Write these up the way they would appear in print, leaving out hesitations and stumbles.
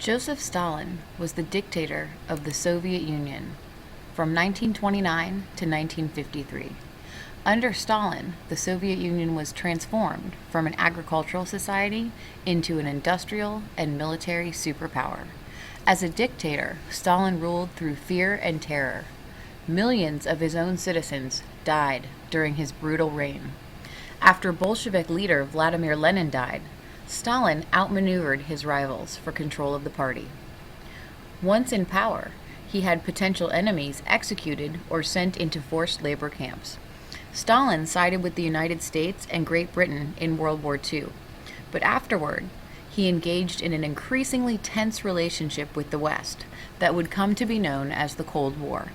Joseph Stalin was the dictator of the Soviet Union from 1929 to 1953. Under Stalin, the Soviet Union was transformed from an agricultural society into an industrial and military superpower. As a dictator, Stalin ruled through fear and terror. Millions of his own citizens died during his brutal reign. After Bolshevik leader Vladimir Lenin died, Stalin outmaneuvered his rivals for control of the party. Once in power, he had potential enemies executed or sent into forced labor camps. Stalin sided with the United States and Great Britain in World War II, but afterward, he engaged in an increasingly tense relationship with the West that would come to be known as the Cold War.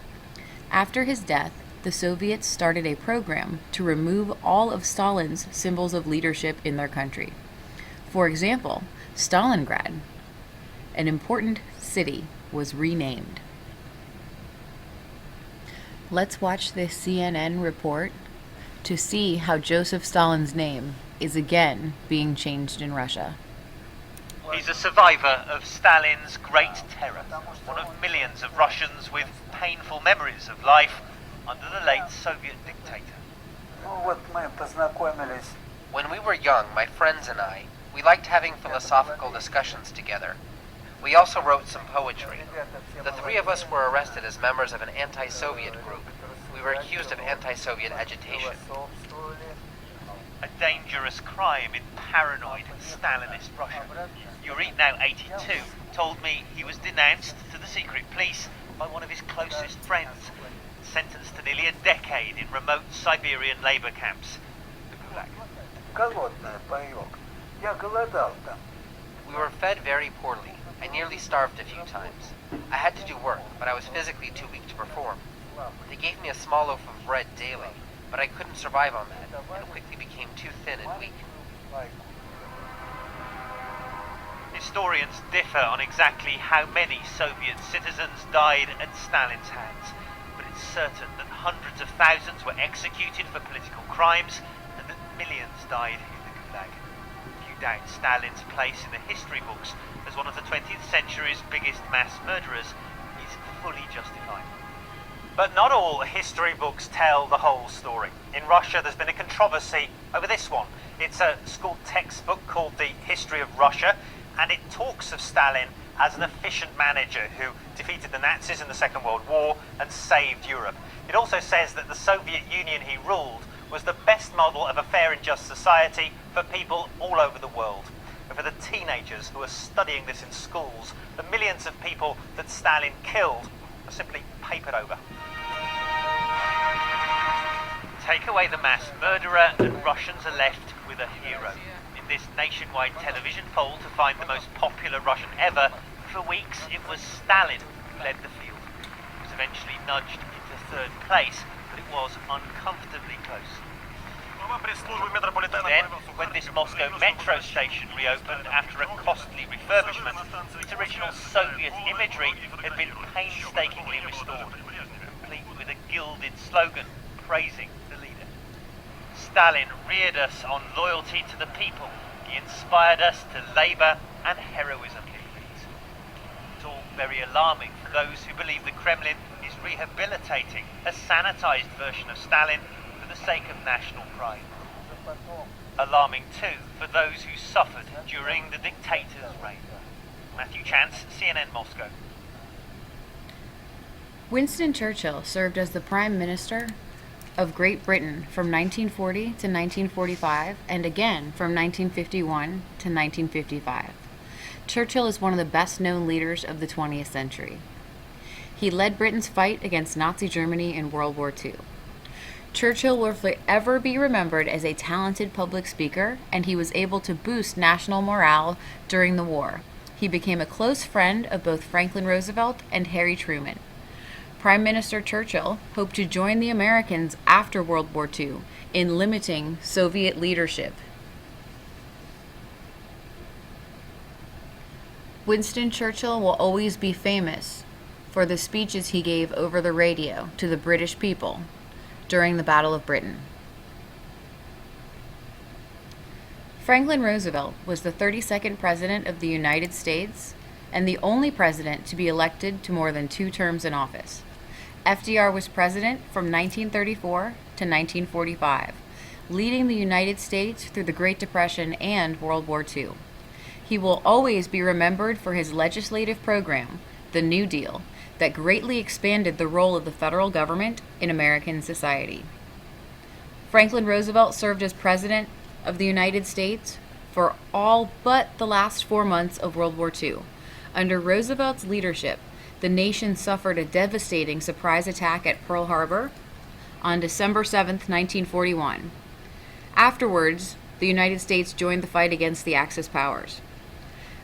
After his death, the Soviets started a program to remove all of Stalin's symbols of leadership in their country. For example, Stalingrad, an important city, was renamed. Let's watch this CNN report to see how Joseph Stalin's name is again being changed in Russia. He's a survivor of Stalin's Great Terror, one of millions of Russians with painful memories of life under the late Soviet dictator. When we were young, my friends and I, we liked having philosophical discussions together. We also wrote some poetry. The three of us were arrested as members of an anti-Soviet group. We were accused of anti-Soviet agitation. A dangerous crime in paranoid Stalinist Russia. Yuri, now 82, told me he was denounced to the secret police by one of his closest friends, sentenced to nearly a decade in remote Siberian labor camps, the Gulag. We were fed very poorly. I nearly starved a few times. I had to do work, but I was physically too weak to perform. They gave me a small loaf of bread daily, but I couldn't survive on that, and quickly became too thin and weak. Historians differ on exactly how many Soviet citizens died at Stalin's hands, but it's certain that hundreds of thousands were executed for political crimes and that millions died in the Gulag. Few doubt Stalin's place in the history books as one of the 20th century's biggest mass murderers is fully justified. But not all history books tell the whole story. In Russia, there's been a controversy over this one. It's a school textbook called The History of Russia, and it talks of Stalin as an efficient manager who defeated the Nazis in the Second World War and saved Europe. It also says that the Soviet Union he ruled was the best model of a fair and just society for people all over the world. And for the teenagers who are studying this in schools, the millions of people that Stalin killed are simply papered over. Take away the mass murderer and Russians are left with a hero. In this nationwide television poll to find the most popular Russian ever, for weeks it was Stalin who led the field. He was eventually nudged into third place, but it was uncomfortably close. Then, when this Moscow metro station reopened after a costly refurbishment, its original Soviet imagery had been painstakingly restored, complete with a gilded slogan praising the leader. Stalin reared us on loyalty to the people. He inspired us to labour and heroism. It's all very alarming for those who believe the Kremlin is rehabilitating a sanitised version of Stalin for the sake of national pride. Alarming too for those who suffered during the dictator's reign. Matthew Chance, CNN Moscow. Winston Churchill served as the Prime Minister of Great Britain from 1940 to 1945 and again from 1951 to 1955. Churchill is one of the best-known leaders of the 20th century. He led Britain's fight against Nazi Germany in World War II. Churchill will forever be remembered as a talented public speaker, and he was able to boost national morale during the war. He became a close friend of both Franklin Roosevelt and Harry Truman. Prime Minister Churchill hoped to join the Americans after World War II in limiting Soviet leadership. Winston Churchill will always be famous for the speeches he gave over the radio to the British people during the Battle of Britain. Franklin Roosevelt was the 32nd President of the United States and the only president to be elected to more than 2 terms in office. FDR was president from 1934 to 1945, leading the United States through the Great Depression and World War II. He will always be remembered for his legislative program, the New Deal, that greatly expanded the role of the federal government in American society. Franklin Roosevelt served as President of the United States for all but the last 4 months of World War II. Under Roosevelt's leadership, the nation suffered a devastating surprise attack at Pearl Harbor on December 7, 1941. Afterwards, the United States joined the fight against the Axis powers.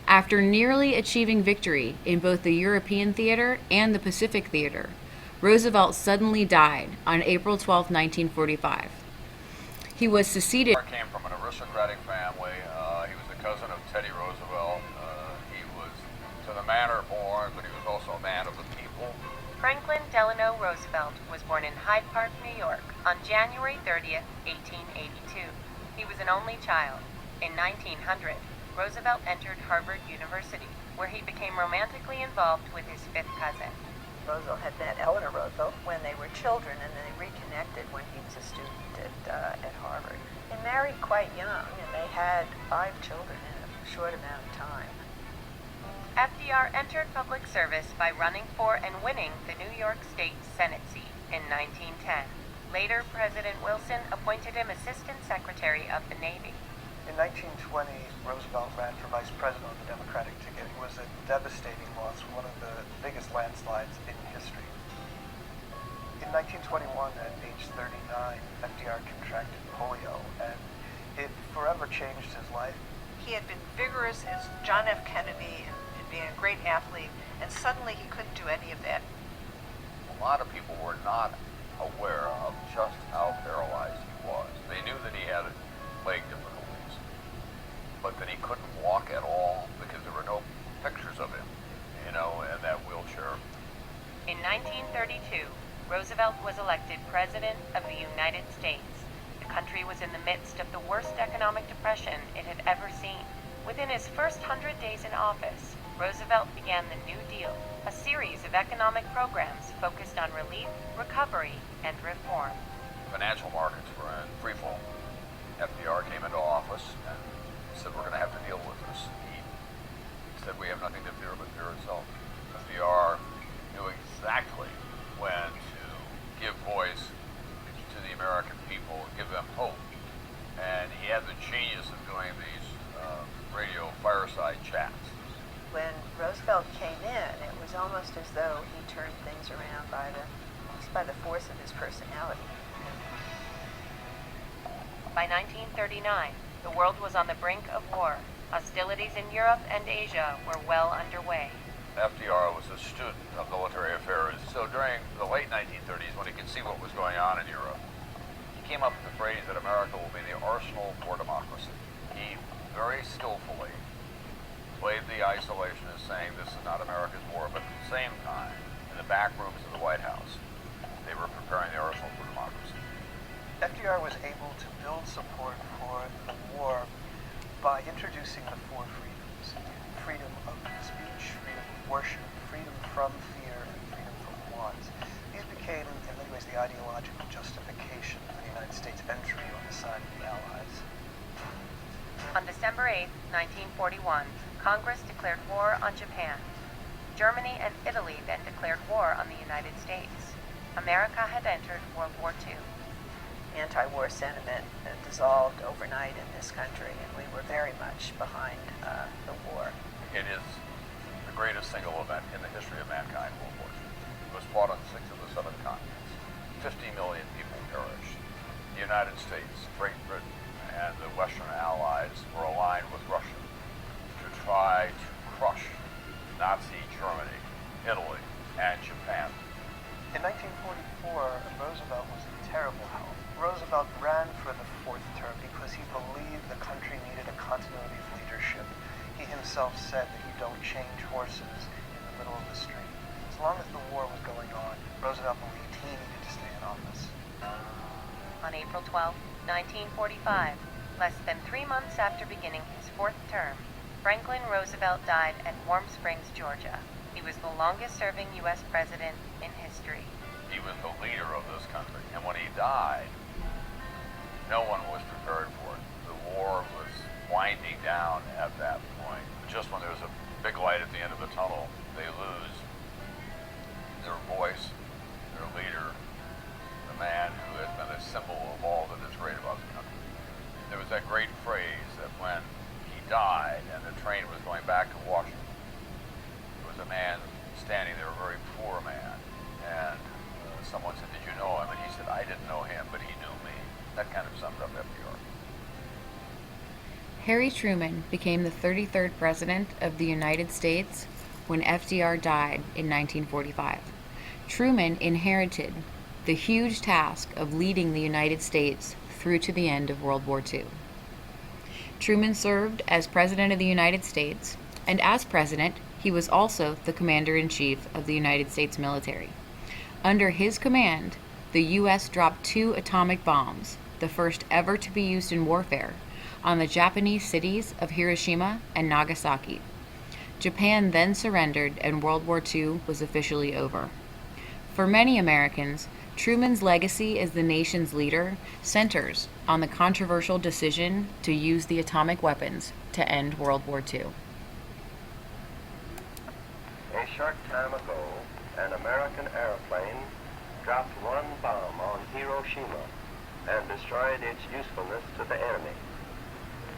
After nearly achieving victory in both the European theater and the Pacific theater, Roosevelt suddenly died on April 12, 1945. He was succeeded. He came from an aristocratic family. He was the cousin of Teddy Roosevelt. He was to the manor born, but he was also a man of the people. Franklin Delano Roosevelt was born in Hyde Park, New York, on January 30th, 1882. He was an only child. In 1900, Roosevelt entered Harvard University, where he became romantically involved with his fifth cousin. Roosevelt had met Eleanor Roosevelt when they were children, and they reconnected when he was a student at Harvard. They married quite young, and they had 5 children in a short amount of time. FDR entered public service by running for and winning the New York State Senate seat in 1910. Later, President Wilson appointed him Assistant Secretary of the Navy. In 1920, Roosevelt ran for vice president on the Democratic ticket. It was a devastating loss, one of the biggest landslides in history. In 1921, at age 39, FDR contracted polio, and it forever changed his life. He had been vigorous as John F. Kennedy and being a great athlete, and suddenly he couldn't do any of that. A lot of people were not aware of just how paralyzed he was. They knew that he had leg difficulties, but that he couldn't walk at all because there were no pictures of him, in that wheelchair. In 1932, Roosevelt was elected President of the United States. The country was in the midst of the worst economic depression it had ever seen. Within his first 100 days in office, Roosevelt began the New Deal, a series of economic programs focused on relief, recovery, and reform. Financial markets were in free fall. FDR came into office and said, we're going to have to deal with this. He said, we have nothing to fear but fear itself. FDR knew exactly when to give voice to the American people, give them hope. And he had the genius of doing these radio fireside chats. When Roosevelt came in, it was almost as though he turned things around by the force of his personality. By 1939, the world was on the brink of war. Hostilities in Europe and Asia were well underway. FDR was a student of military affairs, so during the late 1930s, when he could see what was going on in Europe, he came up with the phrase that America will be the arsenal for democracy. He very skillfully played the isolationist, saying this is not America's war, but at the same time, in the back rooms of the White House, they were preparing the arsenal for democracy. FDR was able to build support for the war by introducing the 4 freedoms: freedom of speech, freedom of worship, freedom from fear, and freedom from want. These became, in many ways, the ideological justification for the United States entry on the side of the Allies. On December 8, 1941, Congress declared war on Japan. Germany and Italy then declared war on the United States. America had entered World War II. Anti-war sentiment dissolved overnight in this country, and we were very much behind the war. It is the greatest single event in the history of mankind, World War II. It was fought on 6 of the 7 continents. 50 million people perished. The United States, Great Britain, and the Western Allies were aligned with Russia to try to crush Nazi Germany, Italy, and Japan. In 1944, Roosevelt was in terrible health. Roosevelt ran for the 4th term because he believed the country needed a continuity of leadership. He himself said that you don't change horses in the middle of the street. As long as the war was going on, Roosevelt believed he needed to stay in office. On April 12, 1945, less than 3 months after beginning his 4th term, Franklin Roosevelt died at Warm Springs, Georgia. He was the longest-serving U.S. president in history. He was the leader of this country, and when he died, no one was prepared for it. The war was winding down at that point. Just when there's a big light at the end of the tunnel, they lose their voice, their leader, the man who has been a symbol of all that is great about the country. There was that great phrase that when he died and the train was going back to Washington, there was a man standing there, a very poor man, and someone said, "Did you know him?" And he said, "I didn't know him, but he knew me." That kind of summed up FDR. Harry Truman became the 33rd President of the United States when FDR died in 1945. Truman inherited the huge task of leading the United States through to the end of World War II. Truman served as President of the United States, and as President, he was also the Commander-in-Chief of the United States military. Under his command, the U.S. dropped 2 atomic bombs, the first ever to be used in warfare, on the Japanese cities of Hiroshima and Nagasaki. Japan then surrendered and World War II was officially over. For many Americans, Truman's legacy as the nation's leader centers on the controversial decision to use the atomic weapons to end World War II. A short time ago, an American airplane dropped 1 bomb on Hiroshima and destroyed its usefulness to the enemy.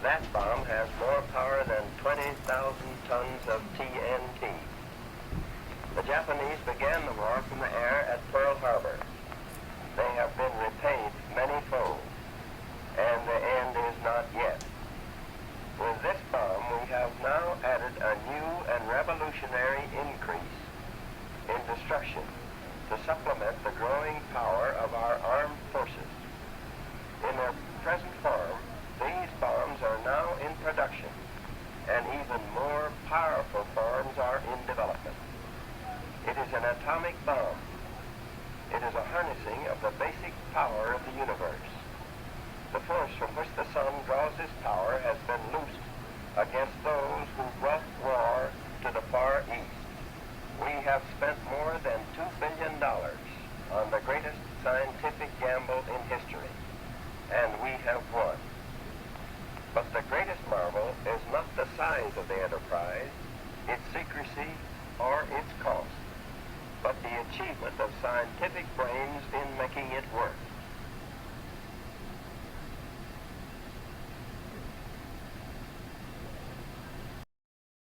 That bomb has more power than 20,000 tons of TNT. The Japanese began the war from the air at Pearl Harbor. They have been repaid many-fold, and the end is not yet. With this bomb, we have now added a new and revolutionary increase in destruction to supplement the growing power of our armed forces. In their present form, these bombs are now in production, and even more powerful forms are in development. It is an atomic bomb. It is a harnessing of the basic power of the universe. The force from which the sun draws its power has been loosed against those who brought war to the Far East. We have spent more than $2 billion on the greatest scientific gamble in history, and we have won. But the greatest marvel is not the size of the enterprise, its secrecy, or its cost, but the achievement of scientific brains in making it work.